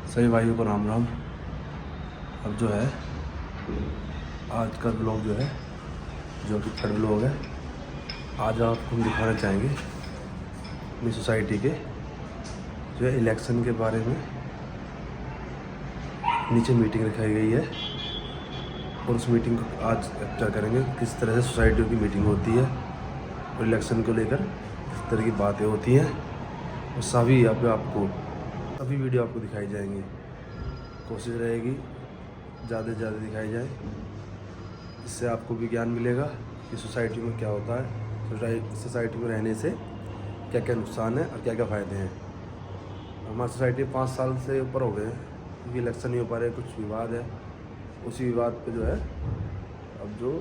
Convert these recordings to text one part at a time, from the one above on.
सभी भाइयों को राम राम। अब जो है आज का ब्लॉग जो है, जो कि थर्ड ब्लॉग है, आज आपको हम दिखाना चाहेंगे अपनी सोसाइटी के जो है इलेक्शन के बारे में। नीचे मीटिंग रखाई गई है और उस मीटिंग को आज चर्चा करेंगे किस तरह से सोसाइटियों की मीटिंग होती है और इलेक्शन को लेकर किस तरह की बातें होती हैं, और सभी यहाँ पे आपको सभी वीडियो आपको दिखाई जाएंगी। कोशिश रहेगी ज़्यादा से ज़्यादा दिखाई जाए, इससे आपको भी ज्ञान मिलेगा कि सोसाइटी में क्या होता है, सोसाइटी में रहने से क्या क्या नुकसान है और क्या क्या फ़ायदे हैं। हमारी सोसाइटी 5 साल से ऊपर हो गए हैं क्योंकि इलेक्शन नहीं हो पा रहे, कुछ विवाद है। उसी विवाद पे जो है अब जो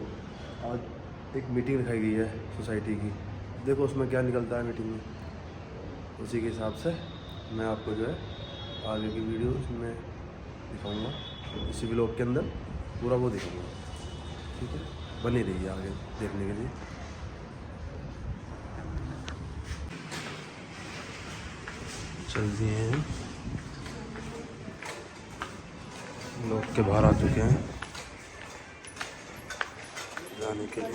आज एक मीटिंग रखाई गई है सोसाइटी की, देखो उसमें क्या निकलता है मीटिंग में। उसी के हिसाब से मैं आपको जो है आगे की वीडियो में दिखाऊंगा, इसी व्लॉग के अंदर पूरा वो दिखाऊंगा। ठीक है, बनी रहिए आगे देखने के लिए। चल दिए हैं, लोग के बाहर आ चुके हैं जाने के लिए।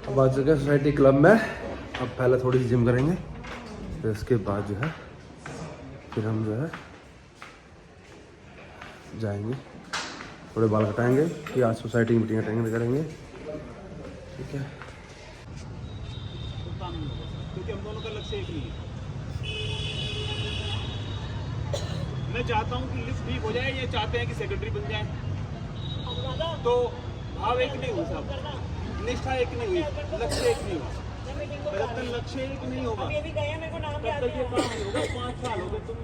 अब आ चुके हैं सोसाइटी क्लब में। अब पहले थोड़ी सी जिम करेंगे, फिर इसके बाद जो है फिर हम जो है जाएंगे, थोड़े बाल कटाएंगे कि आज सोसाइटी की मीटिंग अटेंड करेंगे। ठीक है, क्योंकि हम दोनों का लक्ष्य एक ही है। मैं चाहता हूं कि लिस्ट ठीक हो जाए, ये चाहते हैं कि सेक्रेटरी बन जाए, तो भाव एक नहीं हुआ साहब, निष्ठा एक नहीं हुई, लक्ष्य एक नहीं हुआ। जब तक लक्ष्य एक नहीं होगा तब तक ये काम नहीं होगा। 5 साल हो गए तुम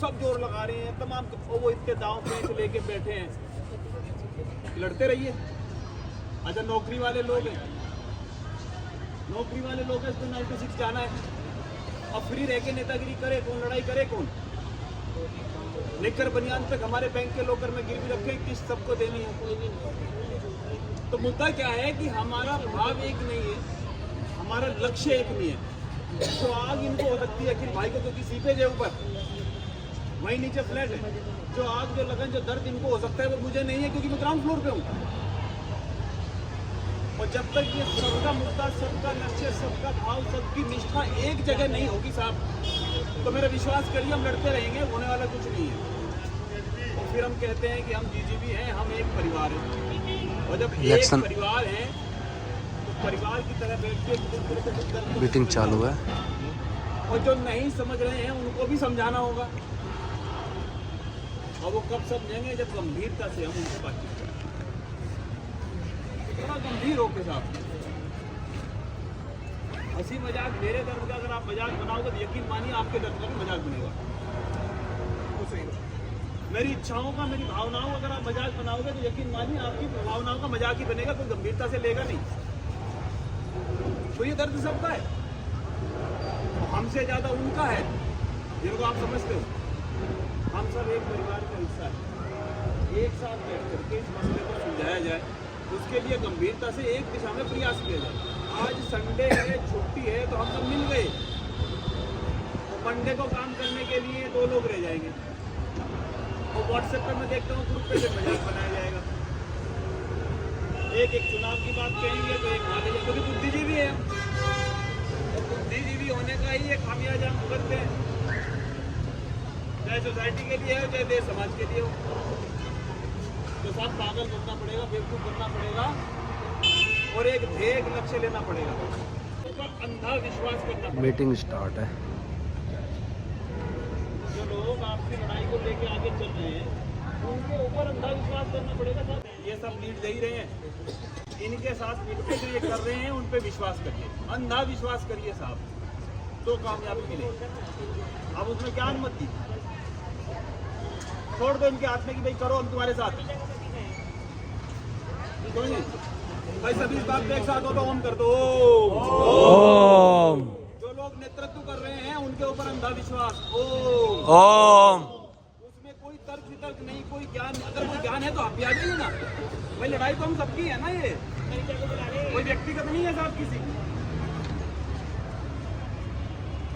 सब जोर लगा रहे हैं, तमाम वो इतने दांव पे लेके बैठे हैं, लड़ते रहिए। अच्छा नौकरी वाले लोग हैं, नौकरी वाले लोग हैं, इसको 96 जाना है। अब फ्री रह के नेतागिरी करे कौन, लड़ाई करे कौन? निकर बनियान तक हमारे बैंक के लॉकर में गिरवी रखे, किस सबको देनी है। तो मुद्दा क्या है कि हमारा भाव एक नहीं है, हमारा लक्ष्य एक नहीं है। तो आग इनको हो सकती है कि भाई को, क्योंकि सीपेज है ऊपर, वहीं नीचे फ्लैट है। जो आग, जो लगन, जो दर्द इनको हो सकता है वो मुझे नहीं है, क्योंकि मैं ग्राउंड फ्लोर पे हूँ। और जब तक ये सबका मुद्दा, सबका लक्ष्य, सबका भाव, सबकी निष्ठा एक जगह नहीं होगी साहब, तो मेरा विश्वास करिए हम लड़ते रहेंगे, होने वाला कुछ नहीं है। और फिर हम कहते हैं कि हम जीजीबी हैं, हम एक परिवार हैं। और जब एक परिवार है तो परिवार की तरह बैठ के मीटिंग चालू है, और जो नहीं समझ रहे हैं उनको भी समझाना होगा। और वो कब समझेंगे? जब गंभीरता से हम उनसे बातचीत करें, थोड़ा गंभीर होके साहब। हंसी मजाक मेरे दर्द का अगर आप मजाक बनाओगे तो यकीन मानिए आपके दर्द का भी मजाक बनेगा। मेरी इच्छाओं का, मेरी भावनाओं अगर आप मजाक बनाओगे तो यकीन मानिए आपकी भावनाओं का मजाक ही बनेगा, कोई गंभीरता से लेगा नहीं। तो ये दर्द सबका है, हमसे ज्यादा उनका है जिनको आप समझते हो। हम सब एक परिवार का हिस्सा है, एक साथ बैठ करके इस मसले को सुलझाया जाए, उसके लिए गंभीरता से एक दिशा में प्रयास किया जाए। आज संडे है, छुट्टी है, तो हम सब मिल गए। मंडे को काम करने के लिए 2 लोग रह जाएंगे, और व्हाट्सएप पर मैं देखता हूँ ग्रुप पे से मजाक बनाया जाएगा। एक चुनाव की बात कहेंगे तो एक आगे, क्योंकि बुद्धिजीवी है, और बुद्धिजीवी होने का ही एक खामियाजा हम करते हैं, चाहे सोसाइटी के लिए हो चाहे देश समाज के लिए हो। तो साथ पागल बनना पड़ेगा, बेवकूफ बनना पड़ेगा, और एक ध्येय, एक लक्ष्य लेना पड़ेगा, ऊपर अंधा विश्वास करना पड़ेगा। मीटिंग स्टार्ट है। जो लोग आपकी लड़ाई को लेके आगे चल रहे हैं उनके ऊपर अंधा विश्वास करना पड़ेगा साहब। ये सब लीड दे ही रहे हैं, इनके साथ मिलकर जो ये कर रहे हैं उन पे विश्वास करिए, अंधा विश्वास करिए साहब, तो कामयाबी मिलेगी। अब उसमें क्या अनुमति, छोड़ दो इनके हाथ में कि भाई करो हम तुम्हारे साथ हैं। भाई सभी इस बात पे एक साथ हो तो ओम कर दो, ओम। जो लोग नेतृत्व कर रहे हैं उनके ऊपर अंधा विश्वास, ओम। उसमें कोई तर्क वितर्क नहीं, कोई ज्ञान, अगर कोई ज्ञान है तो आप भी आ जाइए ना। भाई लड़ाई तो हम सबकी है ना, ये कोई व्यक्तिगत नहीं है साहब किसी।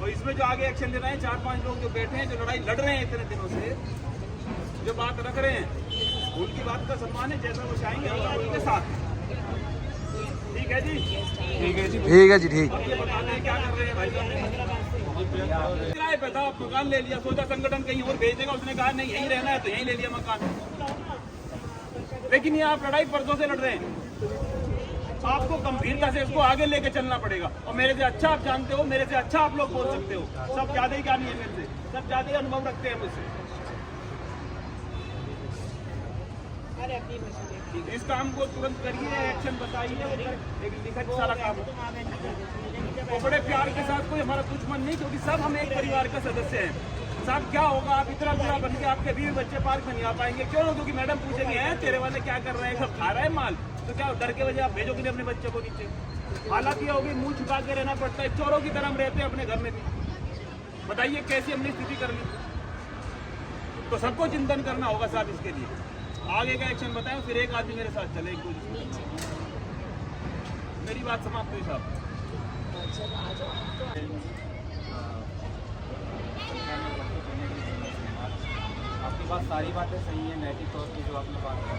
और इसमें जो आगे एक्शन ले रहे हैं 4-5 लोग जो बैठे हैं, जो लड़ाई लड़ रहे हैं इतने दिनों से, जो बात रख रहे हैं, उनकी बात का सम्मान है, जैसा वो चाहेंगे उनके साथ। ठीक है जी, ठीक है जी, ठीक है जी, ठीक। अब ये बताते हैं क्या कर रहे हैं भाई साहब। किराए पे था, मकान ले लिया, सोचा संगठन कहीं और भेज देगा, उसने कहा नहीं यहीं रहना है तो यहीं ले लिया मकान। लेकिन ये आप लड़ाई परसों से लड़ रहे हैं, आपको गंभीरता से इसको आगे लेके चलना पड़ेगा। और मेरे से अच्छा आप जानते हो, मेरे से अच्छा आप लोग बोल सकते हो, सब ज्यादा ही ज्ञानी है मेरे से, सब ज्यादा ही अनुभव रखते हैं मुझसे। इस काम को तुरंत करिए, एक्शन बताइए, एक लिखित सारा काम। वो बड़े प्यार के साथ, कोई हमारा दुश्मन नहीं, क्योंकि सब हम एक परिवार का सदस्य हैं। साहब क्या होगा, आप इतना बुरा बन के आपके बीवी बच्चे पार्क में नहीं आ पाएंगे, क्यों? क्योंकि मैडम पूछेंगे हैं तेरे वाले क्या कर रहे हैं, सब खा रहा है माल, तो क्या डर के वजह आप भेजोगे नहीं अपने बच्चे को नीचे? हालात ये होगी, मुंह छुपा के रहना पड़ता है, चोरों की तरह हम रहते हैं अपने घर में भी। बताइए कैसी हमने स्थिति कर ली? तो सबको चिंतन करना होगा साहब इसके लिए। आगे का एक्शन बताएं, फिर एक आदमी मेरे साथ चले, एक दो। मेरी बात समाप्त हुई साहब। आपकी बात सारी बातें सही है, नैतिक तौर पर जो आपने बात की,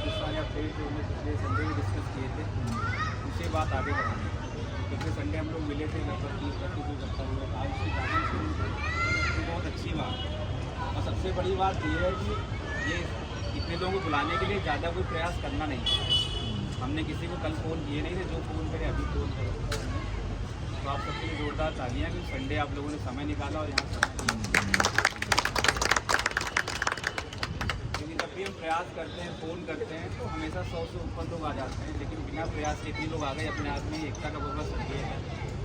जिस सारे अपडेट जो हमने पिछले संडे में डिस्कस किए थे, उसे बात आगे बढ़ानी। पिछले संडे हम लोग मिले थे, लगभग 30-35 करता हुआ, आज उसकी जाना शुरू हुई, बहुत अच्छी बात। और सबसे बड़ी बात ये है कि ये इतने लोगों को बुलाने के लिए ज़्यादा कोई प्रयास करना नहीं है। हमने किसी को कल फ़ोन किए नहीं थे, जो फ़ोन करे अभी फ़ोन करो। तो आप सबके लिए जोरदार तालियां कि संडे आप लोगों ने समय निकाला और यहाँ समय दिया। क्योंकि जब भी हम प्रयास करते हैं, फ़ोन करते हैं, तो हमेशा 100 से ऊपर लोग आ जाते हैं, लेकिन बिना प्रयास के इतने लोग आ गए, अपने आप में एकता का बहुत संदेश है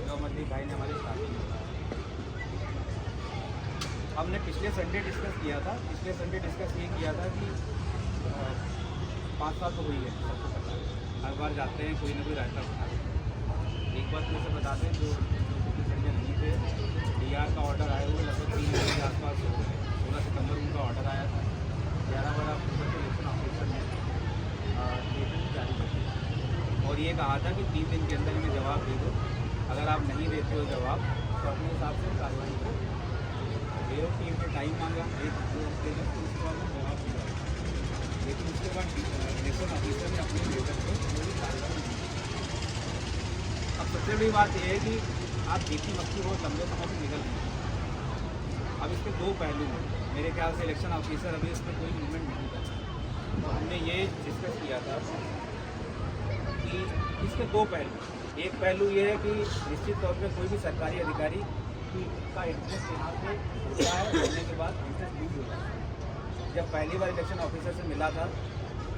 जो मल्लिक भाई ने हमारे स्टार्टिंग में बताया। हमने पिछले संडे डिस्कस किया था, पिछले संडे डिस्कस ये किया था कि 5 साल तो हुई है, सबको पता है, हर बार जाते हैं कोई ना कोई रास्ता बता। एक बार फिर से बता दें, जो पिछले संडे नहीं थे, DR का ऑर्डर आया हुआ लगभग 3 महीने के आसपास हो गए। 16 सितंबर उनका ऑर्डर आया था, 11 अक्टूबर के इलेक्शन ऑफिसर ने लेटर जारी कर दिया और ये कहा था कि 3 दिन के अंदर इन्हें जवाब दे दो, अगर आप नहीं देते हो जवाब तो अपने हिसाब से कार्रवाई करो। मेरे टीम ने टाइम मांगा, 1-2 हफ्ते में, तो उसके बाद जवाब दिया, लेकिन उसके बाद इलेक्शन ऑफिसर ने अपने लेटर पर पूरी कार्रवाई की। अब सबसे बड़ी बात यह है कि आप देखी मक्खी बहुत लंबे समय से निकल गई। अब इसके 2 पहलू हैं, मेरे ख्याल से इलेक्शन ऑफिसर अभी इसमें कोई मूवमेंट नहीं कर रहा। तो हमने ये डिस्कस किया था कि इसके 2 पहलू, एक पहलू ये है कि निश्चित तौर पर कोई भी सरकारी अधिकारी का इंटरेस्ट यहाँ से होता है, होने के बाद इंटरेस्ट लूज हो जाता है। जब पहली बार इलेक्शन ऑफिसर से मिला था,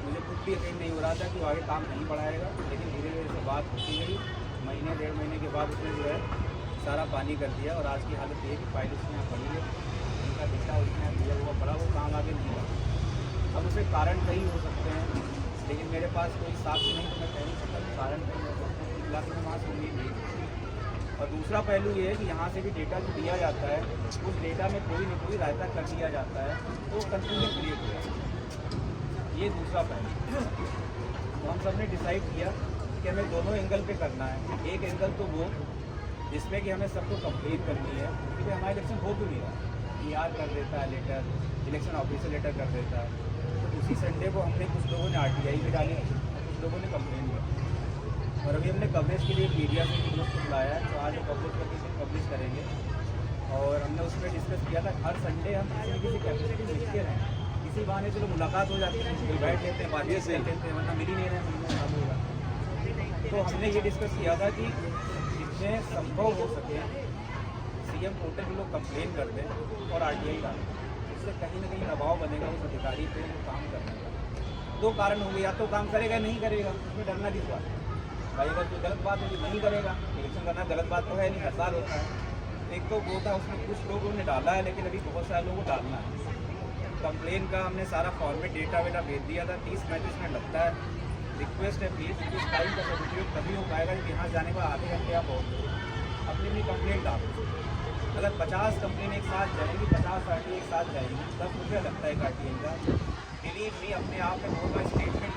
मुझे खुद भी यकीन नहीं हो रहा था कि वो आगे काम नहीं बढ़ाएगा, लेकिन धीरे धीरे से बात होती गई। महीने 1.5 महीने के बाद उसने जो है सारा पानी कर दिया और आज की हालत ये है कि फाइल उसने यहाँ पड़ी है, उनका डेटा उसने दिया हुआ पड़ा, वो काम आगे नहीं बढ़ा। अब उसे कारण कई हो सकते हैं, लेकिन मेरे पास कोई साक्ष्य नहीं, तो मैं कह नहीं सकता कि कारण कई हो सकते हैं, इलाके में वहाँ से उम्मीद नहीं। और दूसरा पहलू ये है कि यहाँ से भी डेटा जो दिया जाता है, उस डेटा में कोई न कोई रायता कर दिया जाता है, तो कंफ्यूजन क्रिएट हो जाता है। ये दूसरा पहलू। तो हम सब ने डिसाइड किया कि हमें दोनों एंगल पे करना है। एक एंगल तो वो जिसमें कि हमें सबको कंप्लेन करनी है कि भाई हमारा इलेक्शन हो क्यों नहीं रहा, PR कर देता है लेटर, इलेक्शन ऑफिसर लेटर कर देता है। तो उसी संडे को हमने कुछ लोगों ने RTI भी डाली, कुछ लोगों ने कंप्लेन किया, और अभी हमने कवरेज के लिए मीडिया से दोस्त को बुलाया है, तो आज पब्लिश करेंगे। और हमने उसमें डिस्कस किया था हर संडे हम किसी न किसी कैपेसिटी लिखते रहें, इसी बहाने चलो मुलाकात हो जाती है, बैठ लेते हैं, बातचीत से लेते हैं, वरना मिल ही नहीं रहे, मिलना काम होगा। तो हमने ये डिस्कस किया था कि जितने संभव हो सके CM पोर्टल में लोग कंप्लेन कर दें और RTI डालें, इससे कहीं ना कहीं दबाव बनेगा उस अधिकारी पे वो काम करने का। 2 कारण होंगे, या तो काम करेगा नहीं करेगा, उसमें डरना किस बात है भाई। अगर कोई गलत बात है तो नहीं करेगा, इलेक्शन करना गलत बात तो है नहीं, हर साल होता है। एक तो वो था, उसमें कुछ लोगों ने डाला है, लेकिन अभी बहुत सारे लोगों को डालना है। कंप्लेन का हमने सारा फॉर्मेट डेटा वेटा भेज दिया था, 30-35 मिनट लगता है। रिक्वेस्ट है प्लीज़, इस टाइम का सदुपयोग तभी हो पाएगा जब यहाँ जाने के बाद आधे घंटे आप पहुँच अपनी अपनी कंप्लेंट डालो। अगर 50 कंप्लेन एक साथ जाएंगी, 50 RTI एक साथ जाएंगी, 10 रुपये लगता है RTI का, बिलीव मी अपने आप में बहुत बड़ा स्टेटमेंट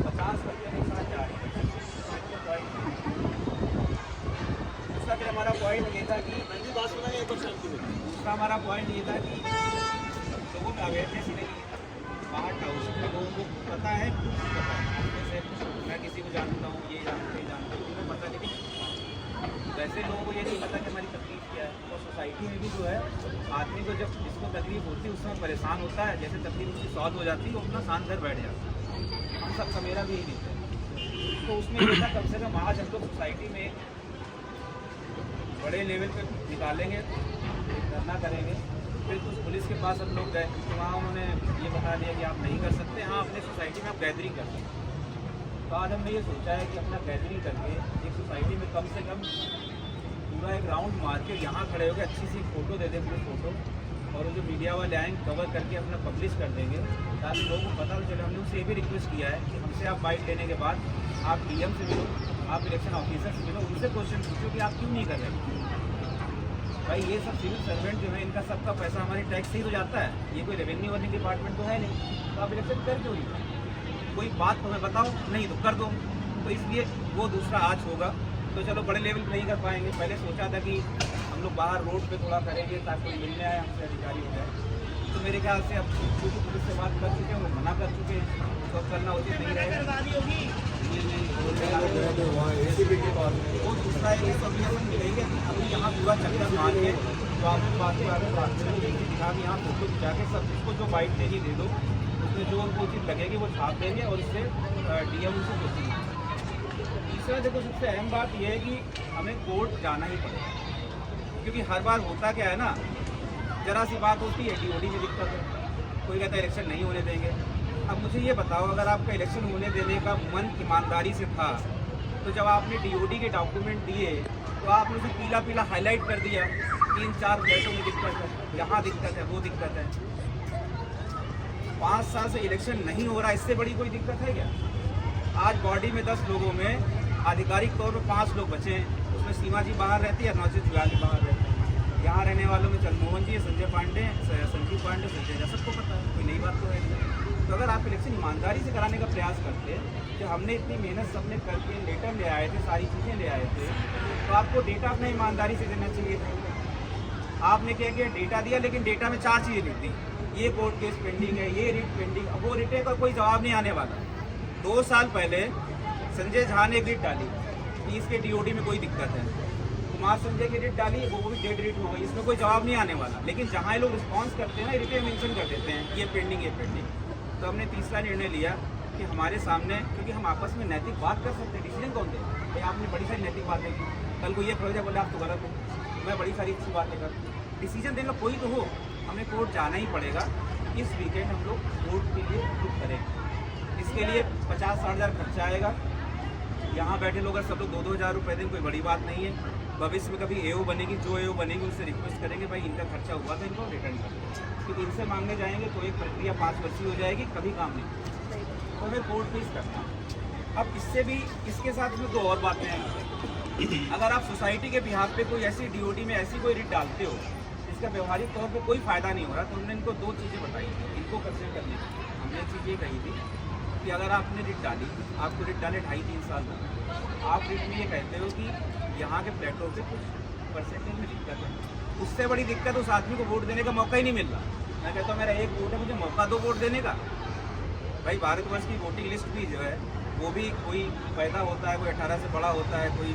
50 रुपये के साथ जा रही है। दूसरा फिर हमारा पॉइंट ये था कि दूसरा हमारा पॉइंट ये था कि लोगों में अवेयरनेस नहीं है। बाहर टाउनशिप में लोगों को पता है, जैसे मैं किसी को जानता हूँ, ये जानता हूँ, उन्हें पता, लेकिन वैसे लोगों को ये नहीं पता कि हमारी तकलीफ क्या है। और सोसाइटी में भी जो है आदमी को जब जिसको तकलीफ होती है उसमें परेशान होता है, जैसे तकलीफ उसकी सॉल्व हो जाती है वो अपना शांत घर बैठ जाता है। हम सबका मेरा भी यही नहीं है। तो उसमें ये था कम से कम आज हम लोग सोसाइटी में बड़े लेवल पे निकालेंगे, धरना करेंगे। फिर उस पुलिस के पास हम लोग गए तो वहाँ उन्होंने ये बता दिया कि आप नहीं कर सकते, हाँ अपने सोसाइटी में आप गैदरिंग कर सकते। तो आज हमने ये सोचा है कि अपना गैदरिंग करके एक सोसाइटी में कम से कम पूरा एक राउंड मार के यहाँ खड़े होकर अच्छी सी फ़ोटो दे दें, पूरी फ़ोटो, और वो जो मीडिया वाले आएंगे कवर करके अपना पब्लिश कर देंगे ताकि लोगों को पता चले। हमने उनसे ये भी रिक्वेस्ट किया है कि हमसे आप बाइट लेने के बाद आप DM से मिलो, आप इलेक्शन ऑफिसर से मिलो, उनसे क्वेश्चन पूछो कि आप क्यों नहीं कर रहे। भाई ये सब सिविल सर्वेंट जो है इनका सबका पैसा हमारे टैक्स से ही तो जाता है, ये कोई रेवेन्यू वाली डिपार्टमेंट तो है नहीं। तो आप इलेक्शन कर क्यों नहीं, कोई बात हमें बताओ, नहीं तो कर दो। तो इसलिए वो दूसरा आज होगा। तो चलो बड़े लेवल पर नहीं कर पाएंगे, पहले सोचा था कि हम लोग बाहर रोड पे थोड़ा करेंगे ताकि कोई मिलने आए हमसे अधिकारी हो जाए। तो मेरे ख्याल से अब क्योंकि पुलिस से बात कर चुके हैं, वो मना कर चुके हैं, तो अब करना उचित नहीं रहेगा। वो दूसरा है, ये सब मिलेंगे अभी यहाँ पूरा चक्कर मार के तो आपको बाकी दिखा के यहाँ फोटो खिंचा के सब जिसको जो बाइट देगी दे दो, उसमें जो उनको उचित लगेगी वो छाप देंगे और इससे DM उनसे पूछेंगे। तीसरा देखो सबसे अहम बात यह है कि हमें कोर्ट जाना ही पड़ेगा, क्योंकि हर बार होता क्या है ना, जरा सी बात होती है DOD में दिक्कत है, कोई कहता है इलेक्शन नहीं होने देंगे। अब मुझे ये बताओ, अगर आपका इलेक्शन होने देने का मन ईमानदारी से था तो जब आपने DOD के डॉक्यूमेंट दिए तो आपने उसे पीला पीला हाईलाइट कर दिया, 3-4 फ्लैटों में दिक्कत है, यहाँ दिक्कत है, वो दिक्कत है। 5 साल से इलेक्शन नहीं हो रहा, इससे बड़ी कोई दिक्कत है क्या? आज बॉडी में 10 लोगों में आधिकारिक तौर पर 5 लोग बचे हैं, उसमें सीमा जी बाहर रहती है, अर्नोजित जुयाली बाहर रहते हैं। यहाँ रहने वालों में चंद्रमोहन जी, संजय पांडे, संजीव पांडे, संजय, सबको पता है, कोई नई बात तो है। तो अगर आप इलेक्शन ईमानदारी से कराने का प्रयास करते, कि हमने इतनी मेहनत सबने करके लेटर ले आए थे, सारी चीज़ें ले आए थे, तो आपको डेटा अपना ईमानदारी से देना चाहिए था। आपने क्या किया, डेटा दिया, लेकिन डेटा में 4 चीज़ें लिख दी, ये कोर्ट केस पेंडिंग है, ये रिट पेंडिंग। अब वो रिटे का कोई जवाब नहीं आने वाला। 2 साल पहले संजय झा ने एक रिट डाली कि इसके DOD में कोई दिक्कत है, कुमार संजय की रिट डाली, वो भी डेड रिट हो गई, इसमें कोई जवाब नहीं आने वाला। लेकिन जहाँ ये लोग रिस्पॉन्स करते हैं ना, रिटे मेंशन कर देते हैं ये पेंडिंग, ये पेंडिंग। तो हमने तीसरा निर्णय लिया कि हमारे सामने, क्योंकि हम आपस में नैतिक बात कर सकते हैं, डिसीजन कौन दे भाई? आपने बड़ी सारी नैतिक बातें की, कल को ये खोजा बोले आप तो गलत हो, मैं बड़ी सारी अच्छी बातें कर, डिसीजन देने कोई तो हो। हमें कोर्ट जाना ही पड़ेगा। इस वीकेंड हम लोग कोर्ट के लिए बुक करेंगे। इसके लिए 50-60 हज़ार खर्चा आएगा। यहाँ बैठे लोग अगर सब लोग 2-2 हज़ार रुपये दें, कोई बड़ी बात नहीं है। भविष्य में कभी AO बनेगी, जो AO बनेगी उनसे रिक्वेस्ट करेंगे भाई इनका खर्चा हुआ था, इनको रिटर्न कर दो, क्योंकि इनसे मांगने जाएंगे तो एक प्रक्रिया 5 वर्षीय हो जाएगी, कभी काम नहीं। तो हमें कोर्ट फीस करना। अब इससे भी, इसके साथ में 2 और बातें हैं। अगर आप सोसाइटी के बिहाफ पे कोई ऐसी DOD में ऐसी कोई रिट डालते हो जिसका व्यवहारिक तौर पे कोई फ़ायदा नहीं हो रहा, तो हमने इनको 2 चीज़ें बताई इनको कंसिडर करने की। हमने एक चीज़ ये कही थी कि अगर आपने रिट डाली, आपको रिट डाले 2.5-3 साल हो, आप रिट में ये कहते हो कि यहाँ के फ्लैटों से कुछ परसेंटेज में दिक्कत है, उससे बड़ी दिक्कत उस आदमी को वोट देने का मौका ही नहीं मिल रहा। मैं कहता हूँ मेरा 1 वोट है, मुझे मौका दो वोट देने का। भाई भारतवर्ष की वोटिंग लिस्ट भी जो है वो भी कोई पैदा होता है, कोई 18 से बड़ा होता है, कोई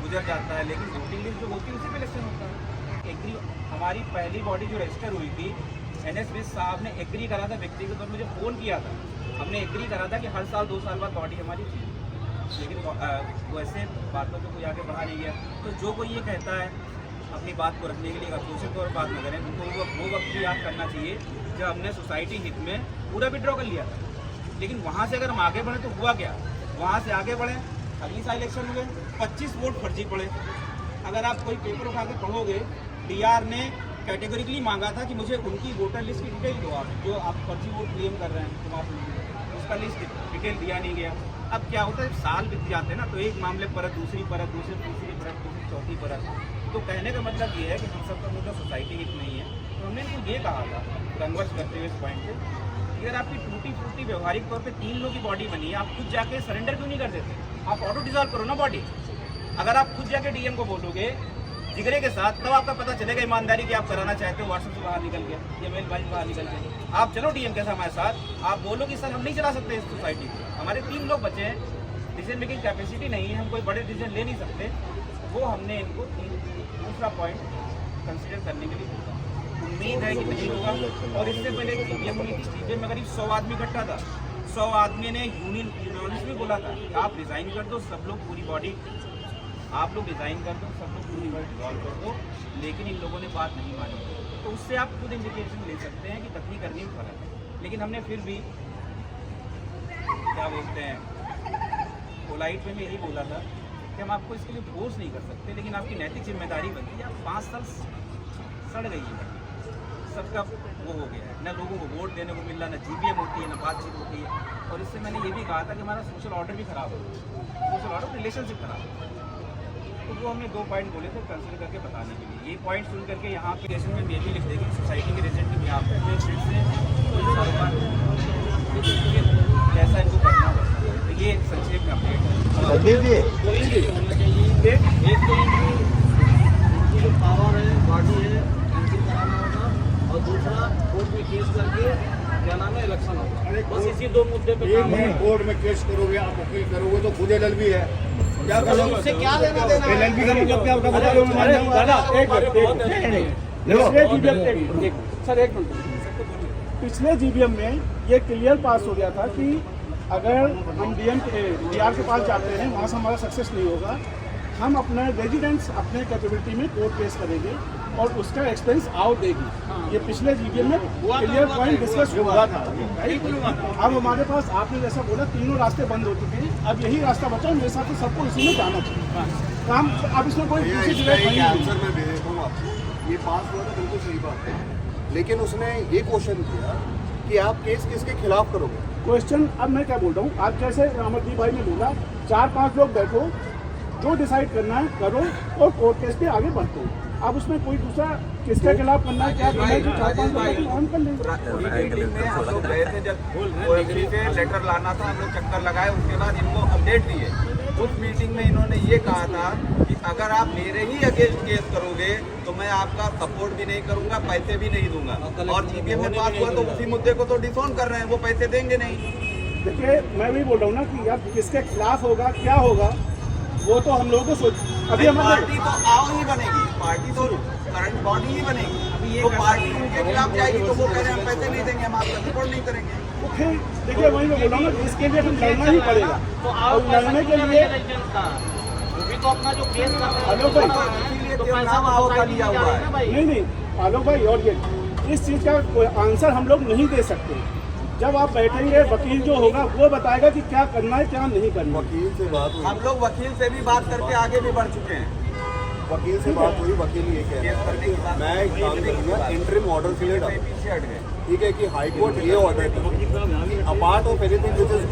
गुजर जाता है, लेकिन वोटिंग लिस्ट जो होती है उसी पे इलेक्शन होता है। एग्री, हमारी पहली बॉडी जो रजिस्टर हुई थी, NS मिस साहब ने एग्री करा था, व्यक्तिगत तौर पर मुझे फ़ोन किया था, हमने एग्री करा था कि हर साल 2 साल बाद बॉडी हमारी थी, लेकिन वैसे बातों को कोई आगे बढ़ा नहीं गया। तो जो कोई ये कहता है अपनी बात को रखने के लिए अपोजिट तौर पर बात न करें, उनको वो वक्त भी याद करना चाहिए जब हमने सोसाइटी हित में पूरा विड्रॉ कर लिया था। लेकिन वहाँ से अगर हम आगे बढ़े तो हुआ क्या, वहाँ से आगे बढ़े, अगली साल इलेक्शन हुए, 25 वोट फर्जी पड़े। अगर आप कोई पेपर उठा के पढ़ोगे, DR ने कैटेगरिकली मांगा था कि मुझे उनकी वोटर लिस्ट की डिटेल दो, आप जो आप फर्जी वोट क्लेम कर रहे हैं कुमार, उसका लिस्ट डिटेल दिया नहीं गया। अब क्या होता है, साल बीत जाते हैं ना, तो एक मामले पर दूसरी परत, दूसरी तीसरी परत, दूसरी चौथी परत। तो कहने का मतलब ये है कि हम सबका मुद्दा सोसाइटी हित नहीं है। तो हमने इनको ये कहा था, कन्वर्स करते हुए इस पॉइंट से, अगर आपकी टूटी फूटी व्यवहारिक तौर पे 3 लोगों की बॉडी बनी है, आप खुद जाके सरेंडर क्यों नहीं कर देते? आप ऑटो डिजॉल्व करो ना बॉडी। अगर आप खुद जाके डीएम को बोलोगे जिगरे के साथ, तब आपका पता चलेगा ईमानदारी कि आप कराना चाहते हो। व्हाट्सएप से बाहर निकल गया या मेल बाइल बाहर निकल गया, आप चलो डीएम के साथ हमारे साथ, आप बोलो कि सर हम नहीं चला सकते इस सोसाइटी को, हमारे 3 लोग बचे हैं, डिसीजन मेकिंग कैपेसिटी नहीं है, हम कोई बड़े डिसीजन ले नहीं सकते। वो हमने इनको दूसरा पॉइंट कंसिडर करने के लिए बोला। उम्मीद है कि नहीं होगा। और इससे पहले सीपीएम हुई थी, सीपीएम में करीब 100 आदमी इकट्ठा था। 100 आदमी ने यूनियनिस्ट भी बोला था कि आप रिजाइन कर दो, सब लोग पूरी बॉडी आप लोग रिजाइन कर दो, सब लोग पूरी बॉडी डिजॉल्व कर दो, लेकिन इन लोगों ने बात नहीं मानी। तो उससे आप खुद इंडिकेशन ले सकते हैं कि कथनी करनी में फर्क है। लेकिन हमने फिर भी क्या बोलते हैं, पोलाइट में यही बोला था कि हम आपको इसके लिए फोर्स नहीं कर सकते, लेकिन आपकी नैतिक जिम्मेदारी बनती है। आप 5 साल सड़ गई है, सबका वो हो गया है, ना लोगों को वोट देने को मिल रहा, ना जीपीएम होती है, ना बातचीत होती है। और इससे मैंने ये भी कहा था कि हमारा सोशल ऑर्डर भी खराब हो, सोशल ऑर्डर रिलेशनशिप खराब हो। तो वो हमने 2 पॉइंट बोले थे कंसिडर करके बताने के लिए। ये पॉइंट सुन करके यहाँ पे रेशन में भी लिख देगी सोसाइटी के रेजेंट भी यहाँ पे फिर से कैसा इनको करना होगा। तो ये संक्षेप में अपडेट है। एक तो इनकी जो पावर है, बॉडी है, कैंसिल कराना होगा, और दूसरा कोर्ट में केस करके क्या नाम है, इलेक्शन होगा। बस इसी 2 मुद्दे पे काम है। कोर्ट में केस करोगे, आप अपील करोगे तो खुद एलएलबी है, क्या करोगे? उससे क्या लेना देना है? एलएलबी का मतलब क्या होता है बता दो। दादा एक मिनट, पिछले जीबीएम में ये क्लियर पास हो गया था कि अगर हम डीआर के पास जाते हैं, वहाँ से हमारा सक्सेस नहीं होगा, हम अपने रेजिडेंट्स अपने कैपेबिलिटी में कोर्ट केस करेंगे और उसका एक्सपेंस आउट देगी। ये पिछले जीबीएम में क्लियर पॉइंट डिस्कस हुआ था। अब हमारे पास आपने जैसा बोला 3 रास्ते बंद हो चुके हैं, अब यही रास्ता बचा। मेरे साथ तो सबको इसी में जाना चाहिए काम। अब इसमें कोई आंसर मैं दे देता हूँ आपको। ये पास हुआ था, बिल्कुल सही बात है, लेकिन उसने ये क्वेश्चन किया कि आप केस किसके खिलाफ करोगे। क्वेश्चन अब मैं क्या बोल रहा हूँ, आप जैसे अमरदीप भाई ने बोला 4-5 लोग बैठो, जो डिसाइड करना है करो और कोर्ट केस पे आगे बढ़ते हो। अब उसमें कोई दूसरा किसके खिलाफ करना है, क्या करना है, 4-5 लोग काम कर लेंगे। मीटिंग में हम लोग गए थे, जब ओएमसी से लेटर लाना था, हम लोग चक्कर लगाए, उसके बाद इनको अपडेट दिए। उस मीटिंग में इन्होंने ये कहा था कि अगर आप मेरे ही अगेंस्ट केस करोगे तो मैं आपका सपोर्ट भी नहीं करूंगा, पैसे भी नहीं दूंगा। और जीपीएम में पास हुआ तो उसी मुद्दे को तो डिसोन कर रहे हैं, वो पैसे देंगे नहीं। देखिए मैं भी बोल रहा हूँ ना कि अब किसके खिलाफ होगा, क्या होगा, वो तो हम लोगों को सोच। अभी पार्टी तो आओ ही बनेगी, पार्टी तो करंट बॉडी ही बनेगी। तो पार्टी उनके खिलाफ जाएगी तो वो कह रहे हैं हम पैसे नहीं देंगे, हम आपका सपोर्ट नहीं करेंगे। तो फिर देखिए वही मैं बोल रहा हूँ, इसके लिए हम लड़ना ही पड़ेगा। और लड़ने के लिए तो अपना जो केस आलोक भाई तो पैसा का लिया हुआ है। नहीं आलोक भाई, और ये इस चीज़ का कोई आंसर हम लोग नहीं दे सकते। जब आप बैठेंगे, वकील जो होगा वो बताएगा कि क्या करना है क्या नहीं करना। वकील से बात हुई, हम लोग वकील से भी बात करके आगे भी बढ़ चुके हैं। वकील से बात हुई, वकील ये कह रहा है मैं एक काम करूँगा, इंटरिम ऑर्डर के लिए डाल, पीछे हट गए। ठीक है कि हाई कोर्ट ये ऑर्डर करे apart of anything which is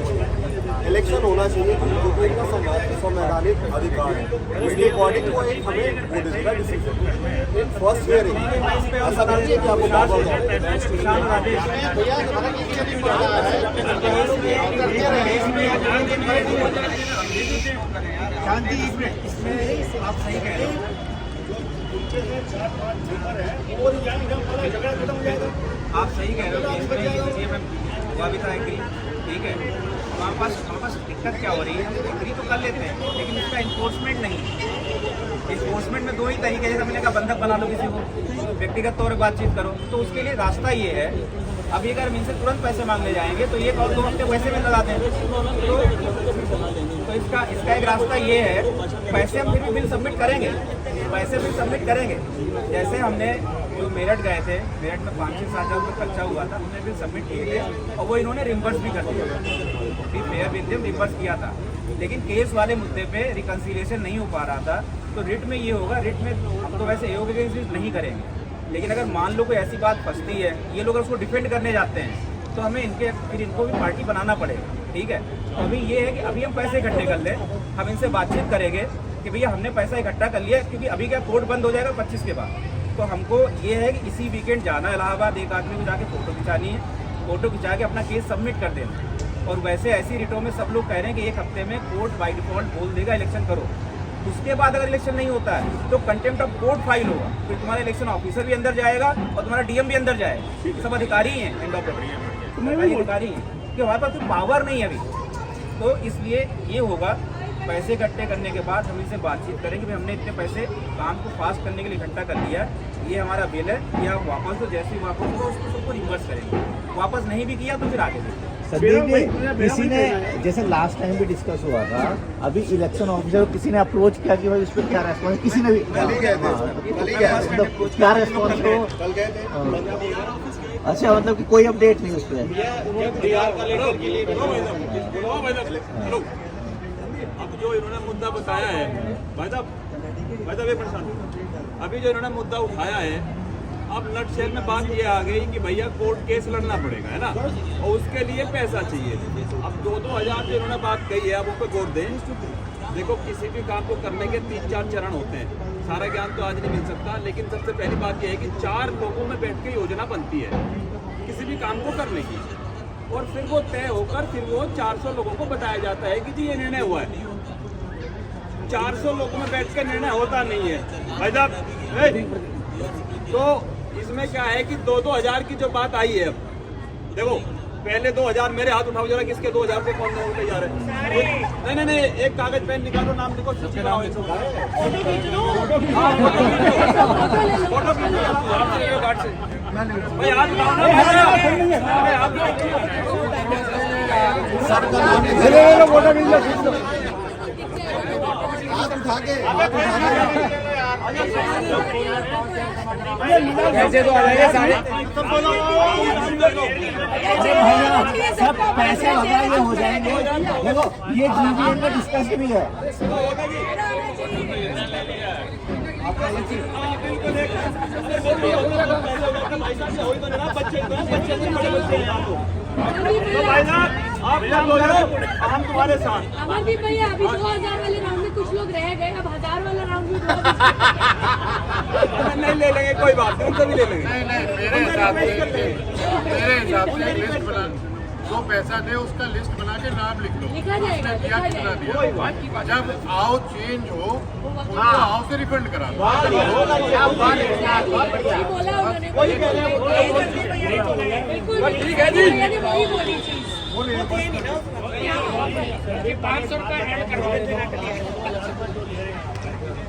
election होना चाहिए, क्योंकि इनका संवैधानिक अधिकार है। इसके अकॉर्डिंग वो एक हमें वो इसका डिसीजन इन फर्स्ट हियरिंग ऐसा नहीं है कि आपको शांति इसमें आप सही कह रहे हो। आप सही कह रहे हो कि इसमें मैं हुआ भी था एग्री, ठीक है। हमारे पास दिक्कत क्या हो रही है, हम एग्री तो कर लेते हैं लेकिन इसका इन्फोर्समेंट नहीं। इन्फोर्समेंट में 2 ही तरीके, जैसे मैंने कहा बंधक बना लो किसी को, व्यक्तिगत तौर पर बातचीत करो। तो उसके लिए रास्ता ये है, अभी अगर हम इनसे तुरंत पैसे मांगने जाएंगे तो 1 और 2 हफ्ते वैसे में लगा दें। तो इसका एक रास्ता ये है, पैसे हम फिर भी बिल सबमिट करेंगे, पैसे बिल सबमिट करेंगे। जैसे हमने जो मेरठ गए थे, मेरठ में 5 से 7 हज़ार रुपये खर्चा हुआ था, उन्होंने बिल सबमिट किए थे और वो इन्होंने रिम्बर्स भी कर दिया, फिर फेयर बिल रिम्बर्स किया था। लेकिन केस वाले मुद्दे पे रिकन्सिलिएशन नहीं हो पा रहा था। तो रिट में ये होगा, रिट में हम तो वैसे योग नहीं करेंगे, लेकिन अगर मान लो कोई ऐसी बात फंसती है, ये लोग उसको डिफेंड करने जाते हैं तो हमें फिर इनको भी पार्टी बनाना पड़ेगा, ठीक है। तो अभी ये है कि अभी हम पैसे इकट्ठे कर लें, हम इनसे बातचीत करेंगे कि भैया हमने पैसा इकट्ठा कर लिया, क्योंकि अभी क्या कोर्ट बंद हो जाएगा 25 के बाद। तो हमको ये है कि इसी वीकेंड जाना इलाहाबाद, एक आदमी को जाके फोटो खिंचानी है, फोटो खिंचा के अपना केस सबमिट कर देना। और वैसे ऐसी रिटों में सब लोग कह रहे हैं कि 1 हफ्ते में कोर्ट बाय डिफॉल्ट बोल देगा इलेक्शन करो। उसके बाद अगर इलेक्शन नहीं होता है तो कंटेम्प्ट ऑफ कोर्ट फाइल होगा, फिर तुम्हारा इलेक्शन ऑफिसर भी अंदर जाएगा और तुम्हारा डीएम भी अंदर जाएगा। सब अधिकारी हैं, एंड ऑफ सरकारी अधिकारी हैं, कि हमारे पास पावर नहीं है अभी। तो इसलिए ये होगा, पैसे इकट्ठे करने के बाद हम इनसे बातचीत करेंगे कि हमने इतने पैसे काम को फास्ट करने के लिए इकट्ठा कर लिया, ये हमारा बिल है, ये आप वापस दो, जैसे ही वापस होगा उसको सबको रिवर्स करेंगे। वापस नहीं भी किया तो फिर आगे देंगे। संदीप जी, किसी ने जैसे लास्ट टाइम भी डिस्कस हुआ था, अभी इलेक्शन ऑफिसर किसी ने अप्रोच किया कि भाई उस पर क्या रेस्पॉन्स, किसी ने भी मतलब क्या रेस्पॉन्स हो? अच्छा, मतलब कि कोई अपडेट नहीं उस पर। अब जो इन्होंने मुद्दा बताया है भाई साहब ये परेशान, अभी जो इन्होंने मुद्दा उठाया है, अब नटशेल में बात ये आ गई कि भैया कोर्ट केस लड़ना पड़ेगा, है ना, और उसके लिए पैसा चाहिए। अब 2-2 हज़ार जो इन्होंने बात कही है, अब उस पर गौर दें। देखो, किसी भी काम को करने के 3-4 चरण होते हैं, सारा ज्ञान तो आज नहीं मिल सकता, लेकिन सबसे पहली बात यह है कि 4 लोगों में बैठ के योजना बनती है किसी भी काम को करने की, और फिर वो तय होकर फिर वो 400 लोगों को बताया जाता है कि जी ये निर्णय हुआ है। 400 लोगों में बैठ के निर्णय होता नहीं है भाई साहब। तो इसमें क्या है कि 2-2 हज़ार की जो बात आई है, अब देखो, पहले 2 हज़ार मेरे हाथ उठाओ जरा, किसके 2 हज़ार से कौन तैयार है? नहीं, एक कागज पेन निकालो, नाम लिखो, सूची बनाओ, फोटो भाई हाथ उठाओ पैसे तो आ जाएंगे सारे, सब पैसे वगैरह हो जाएंगे। देखो, ये GVN में डिस्कस भी है। आप हम तुम्हारे साथ। अमर भी भैया, अभी 2000 वाले राउंड में कुछ लोग रह गए, अब 1000 वाला राउंड में नहीं ले लेंगे, कोई बात नहीं, उनसे भी ले लेंगे। मेरे हिसाब से लिस्ट बना, जो पैसा दे उसका लिस्ट बना के नाम लिख लो, लिखा जाएगा, दिया कितना दिया, जब आओ चेंज हो उनको आओ से रिफंड करा लो। बोला उन्होंने, बिल्कुल ठीक है जी, वही बोली चीज। 500 का ऐड करवा देना।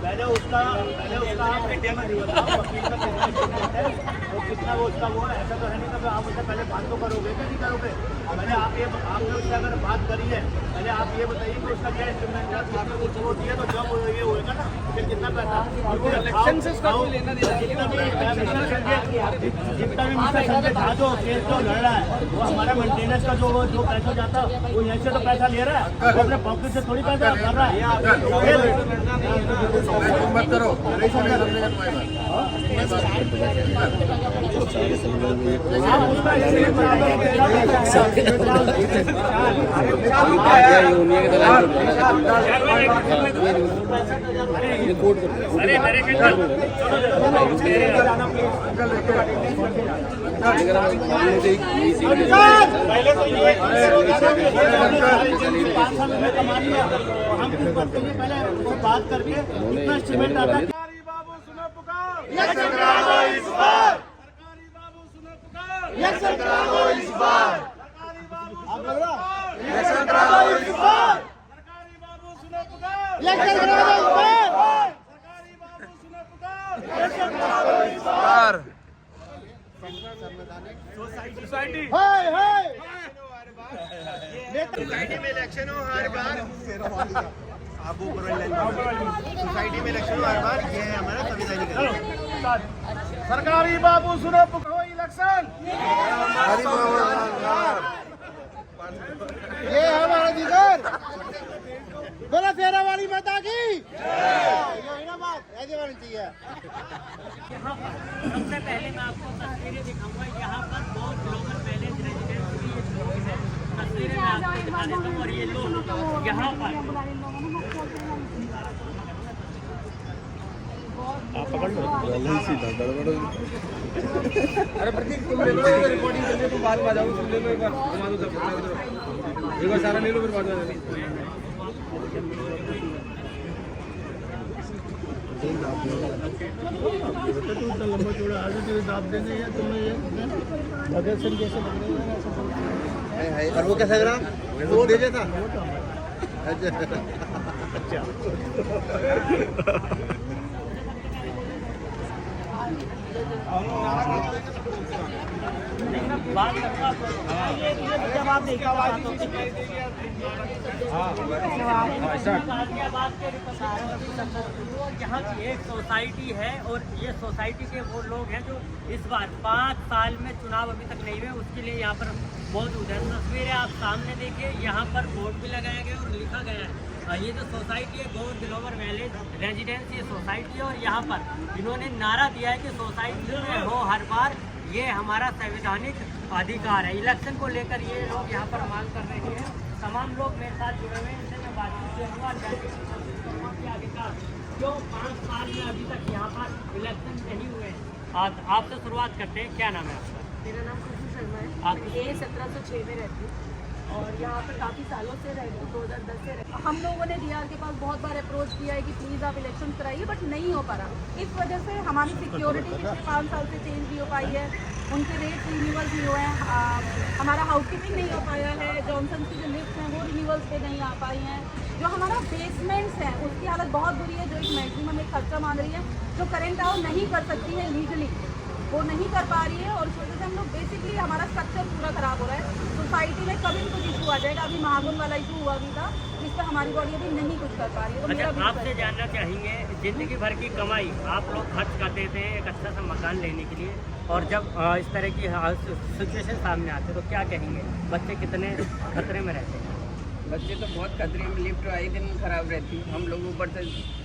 पहले उसका आप इंडिया में कितना वो उसका वो ऐसा तो है नहीं कि आप उससे पहले बात तो करोगे कि नहीं करोगे। पहले आपने उससे अगर बात करी है, पहले आप ये बताइए कि उसका क्या इंस्ट्रूमेंट है, आपने कुछ वो दिया तो जब ये होएगा ना फिर कितना पैसा इलेक्शन से उसका कोई लेना देना, जितना भी मिस्टर संजय झा जो केस जो लड़ रहा है वो हमारा मेंटेनेंस का जो पैसा जाता है वो यहीं से तो पैसा ले रहा है, वो अपने पॉकेट से थोड़ी पैसा कर रहा है। मत करो, पहले बात करके एस्टिमेट आता है। बाबू सुनो पुकार, इलेक्शन करा दो इस बार। सरकारी बाबू सुनो पुकार, इलेक्शन करा दो इस बार। सरकारी बाबू इलेक्शन करा दो इस बार। सरकारी बाबू सुनो पुकार, इलेक्शन करा दो इस बार। सरकारी बाबू सुनो पुकार, इलेक्शन करा दो इस बार। सोसाइटी सोसाइटी में इलेक्शन हो हर बार, आप ऊपर सोसाइटी में इलेक्शन हो हर बार, ये है हमारा संविधानिक। सरकारी बाबू सुनो पुकार, इलेक्शन ये है हमारा अधिकार। बोला शेरा वाली माता की यही ना बात ऐसे होनी चाहिए। सबसे पहले मैं आपको तस्वीरें दिखाऊंगा, यहाँ पर बहुत ग्लोबल पहले तस्वीरें मैं आपको दिखा देता हूँ। और ये लोग यहाँ पर अरे प्रतीक तुम ले लो रिकॉर्डिंग कर ले, तुम बाद में आ जाओ, तुम ले लो एक बार, घुमा दो सब एक बार सारा ले लो फिर बाद में। और वो कैसा लग रहा? वो भेजा था। बात करता जवाब देगा यहाँ की एक सोसाइटी है और ये सोसाइटी के वो लोग हैं जो इस बार 5 साल में चुनाव अभी तक नहीं हुए, उसके लिए यहाँ पर मौजूद है। तस्वीरें आप सामने देखिए, यहाँ पर बोर्ड भी लगाया गया और लिखा गया है। ये जो सोसाइटी है गौर ग्लोबल विलेज रेजिडेंस ये सोसाइटी है और यहाँ पर इन्होंने नारा दिया है कि सोसाइटी में हो हर बार, ये हमारा संवैधानिक अधिकार है। इलेक्शन को लेकर ये लोग यहाँ पर मांग कर रहे हैं। तमाम लोग मेरे साथ जुड़े हुए हैं, इनसे मैं बातचीत करूँगा कि आगे का क्यों 5 साल में अभी तक यहाँ पर इलेक्शन नहीं हुए। आपसे शुरुआत करते हैं, क्या नाम है आपका? मेरा नाम खुशी शर्मा है। आप ये 1706 में रहती हूँ और यहाँ पर काफ़ी सालों से रहती हूँ, 2010 से रहती हूँ। हम लोगों ने डीआर के पास बहुत बार अप्रोच किया है कि प्लीज़ आप इलेक्शन कराइए, बट नहीं हो पा रहा। इस वजह से हमारी सिक्योरिटी पिछले 5 साल से चेंज नहीं हो पाई है, उनके रेट रिन्यूअल नहीं हुए हैं, हमारा हाउस कीपिंग नहीं हो पाया है, जॉनसन की जो लिफ्ट हैं वो रिन्यूअल्स पे नहीं आ पाई हैं, जो हमारा बेसमेंट्स है उसकी हालत बहुत बुरी है, जो एक मैक्सिमम एक खर्चा मांग रही है, जो करेंट आउट नहीं कर सकती है लीगली, वो नहीं कर पा रही है। और इस वजह से हम लोग बेसिकली हमारा स्ट्रक्चर पूरा खराब हो रहा है। सोसाइटी में कभी कुछ इशू आ जाएगा, अभी महागुन वाला इशू हुआ भी था, इस पर हमारी बॉडी अभी नहीं कुछ कर पा रही है। तो मेरा अच्छा, आपसे जानना चाहेंगे, जिंदगी भर की कमाई आप लोग खर्च करते थे एक अच्छा सा मकान लेने के लिए, और जब इस तरह की सिचुएशन सामने आते तो क्या कहेंगे? बच्चे कितने खतरे में रहते हैं? बच्चे तो बहुत खतरे में, लिफ्ट आए दिन खराब रहती है, हम लोग ऊपर से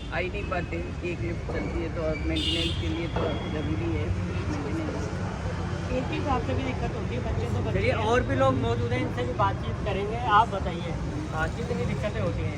आ ही नहीं पाते। एक लिफ्ट चलती है तो मेंटेनेंस के लिए तो ज़रूरी है मेंटेनेंस। एक हिसाब से भी दिक्कत होती है बच्चे तो। चलिए और भी लोग मौजूद हैं, इनसे भी बातचीत करेंगे। आप बताइए कितनी दिक्कतें होती हैं?